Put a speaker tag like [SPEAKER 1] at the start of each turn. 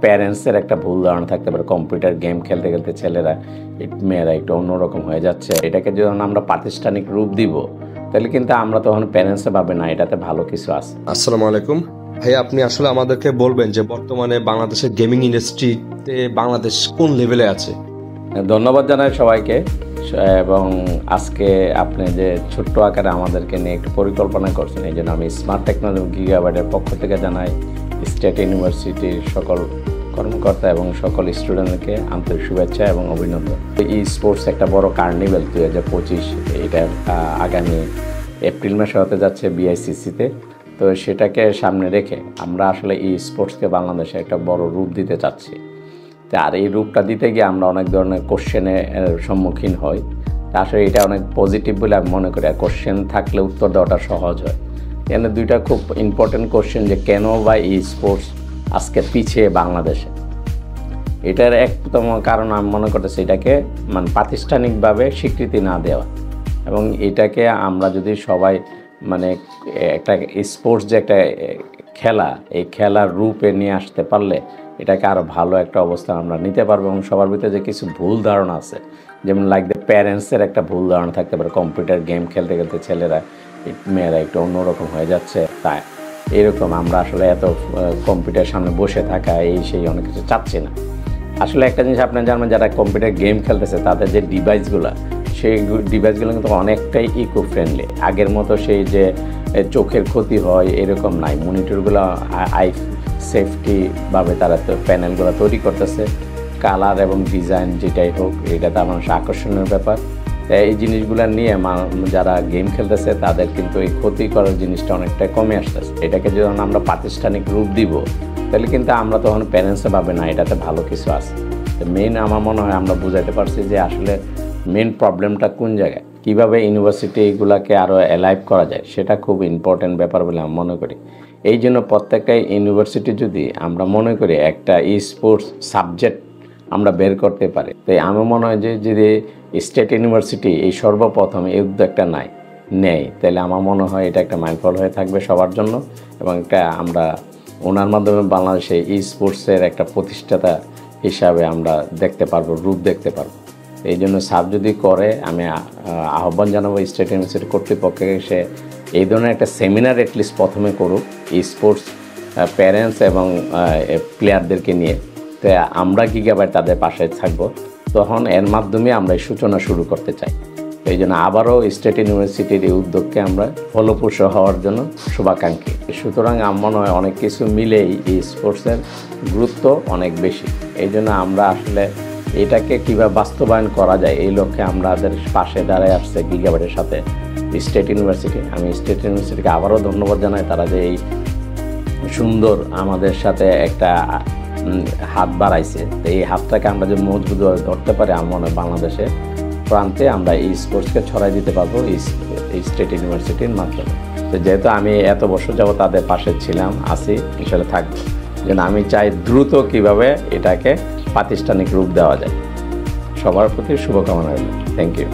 [SPEAKER 1] প্যারেন্টসের একটা ভুল ধারণা থাকতে পারে, কম্পিউটার গেম খেলতে খেলতে ছেলেরা মেয়েরা একটু অন্যরকম হয়ে যাচ্ছে। এটাকে যখন আমরা প্রাতিষ্ঠানিক রূপ দিব তাহলে কিন্তু আমরা তখন প্যারেন্টসে ভাবে না এটাতে ভালো কিছু আছে।
[SPEAKER 2] আসসালামু আলাইকুম ভাইয়া, আপনি আসলে আমাদেরকে বলবেন যে বর্তমানে বাংলাদেশের গেমিং ইন্ডাস্ট্রিতে বাংলাদেশ কোন লেভেলে আছে?
[SPEAKER 1] ধন্যবাদ জানাই সবাইকে। এবং আজকে আপনি যে ছোট্ট আকারে আমাদেরকে নিয়ে একটু পরিকল্পনা করছেন, এই জন্য আমি স্মার্ট টেকনোলজি গিগাবাইটের পক্ষ থেকে জানাই স্টেট ইউনিভার্সিটির সকল কর্মকর্তা এবং সকল স্টুডেন্টকে আন্তরিক শুভেচ্ছা এবং অভিনন্দন। ই স্পোর্টস একটা বড় কার্নিভেল 2025, এটা আগামী এপ্রিল মাসে হতে যাচ্ছে বিআইসিসিতে। তো সেটাকে সামনে রেখে আমরা আসলে ই স্পোর্টসকে বাংলাদেশে একটা বড় রূপ দিতে চাচ্ছি। আর এই রূপটা দিতে গিয়ে আমরা অনেক ধরনের কোশ্চেনের সম্মুখীন হই। আসলে এটা অনেক পজিটিভ বলে আমি মনে করি। আর কোশ্চেন থাকলে উত্তর দেওয়াটা সহজ হয়। এখানে দুইটা খুব ইম্পর্টেন্ট কোশ্চেন, যে কেন বা ই স্পোর্টস আজকে পিছিয়ে বাংলাদেশে। এটার একতম কারণ আমি মনে করতেছি এটাকে প্রাতিষ্ঠানিকভাবে স্বীকৃতি না দেওয়া, এবং এটাকে আমরা যদি সবাই একটা স্পোর্টস যে একটা খেলা, এই খেলার রূপে নিয়ে আসতে পারলে এটাকে আরও ভালো একটা অবস্থান আমরা নিতে পারবো। এবং সবার ভিতরে যে কিছু ভুল ধারণা আছে, যেমন প্যারেন্টসের একটা ভুল ধারণা থাকতে পারে, কম্পিউটার গেম খেলতে খেলতে ছেলেরা মেয়েরা একটু অন্যরকম হয়ে যাচ্ছে। তাই এরকম আমরা আসলে এত কম্পিউটার সামনে বসে থাকা সেই অনেক কিছু চাচ্ছি না। আসলে একটা জিনিস আপনারা জানবেন, যারা কম্পিউটার গেম খেলতেছে তাদের যে ডিভাইসগুলো, সেই ডিভাইসগুলো কিন্তু অনেকটাই ইকো ফ্রেন্ডলি। আগের মতো সেই যে চোখের ক্ষতি হয় এরকম নাই। মনিটরগুলো আই সেফটিভাবে তারা প্যানেলগুলো তৈরি করতেছে। কালার এবং ডিজাইন যেটাই হোক, এটা তার মানুষ আকর্ষণীয় ব্যাপার। তাই এই জিনিসগুলো নিয়ে যারা গেম খেলতেছে তাদের কিন্তু এই ক্ষতি করার জিনিসটা অনেকটা কমে আসতেছে। এটাকে যখন আমরা প্রাতিষ্ঠানিক রূপ দিব তাহলে কিন্তু আমরা তখন প্যারেন্টসে ভাবে না এটাতে ভালো কিছু আছে। তো মেইন আমার মনে হয় আমরা বুঝাইতে পারছি যে আসলে মেন প্রবলেমটা কোন জায়গায়, কীভাবে ইউনিভার্সিটিগুলোকে আরও অ্যালাইভ করা যায়, সেটা খুব ইম্পর্টেন্ট ব্যাপার বলে আমি মনে করি। এই জন্য প্রত্যেকটা ইউনিভার্সিটি যদি আমরা মনে করি একটা স্পোর্টস সাবজেক্ট আমরা বের করতে পারি, তাই আমার মনে হয় যে যদি স্টেট ইউনিভার্সিটি এই সর্বপ্রথম এই উদ্যোগটা নেয় তাহলে আমার মনে হয় এটা একটা মাইলফল হয়ে থাকবে সবার জন্য। এবং একটা আমরা ওনার মাধ্যমে বাংলাদেশে ই স্পোর্টসের একটা প্রতিষ্ঠাতা হিসাবে আমরা দেখতে পারবো, রূপ দেখতে পারবো। এই জন্য স্যার যদি করে, আমি আহ্বান জানাবো স্টেট ইউনিভার্সিটি কর্তৃপক্ষকে সে এই ধরনের একটা সেমিনার অ্যাটলিস্ট প্রথমে করুক ই স্পোর্টস প্যারেন্টস এবং প্লেয়ারদেরকে নিয়ে। তো আমরা গিগাবাইট তাদের পাশে থাকবো, তখন এর মাধ্যমে আমরা এই সূচনা শুরু করতে চাই। এই জন্য আবারও স্টেট ইউনিভার্সিটির এই উদ্যোগকে আমরা ফলপ্রসূ হওয়ার জন্য শুভাকাঙ্ক্ষী। সুতরাং আমার মনে হয় অনেক কিছু মিলেই এই স্পোর্টসের গুরুত্ব অনেক বেশি। এই জন্য আমরা আসলে এটাকে কীভাবে বাস্তবায়ন করা যায় এই লক্ষ্যে আমাদের পাশে দাঁড়ায় আসছে গিগাবাইটের সাথে স্টেট ইউনিভার্সিটি। আমি স্টেট ইউনিভার্সিটিকে আবারও ধন্যবাদ জানাই, তারা যে এই সুন্দর আমাদের সাথে একটা হাত বাড়াইছে। তো এই হাতটাকে আমরা যে মজবুত ধরতে পারি, আমার মনে হয় বাংলাদেশে প্রান্তে আমরা এই স্পোর্টসকে ছড়াই দিতে পারবো এই স্টেট ইউনিভার্সিটির মাধ্যমে। তো যেহেতু আমি এত বছর যাবত তাদের পাশে ছিলাম, আছি, হিসেবে থাকবো, যেন আমি চাই দ্রুত কিভাবে এটাকে প্রাতিষ্ঠানিক রূপ দেওয়া যায়। সবার প্রতি শুভকামনা রইল। Thank you.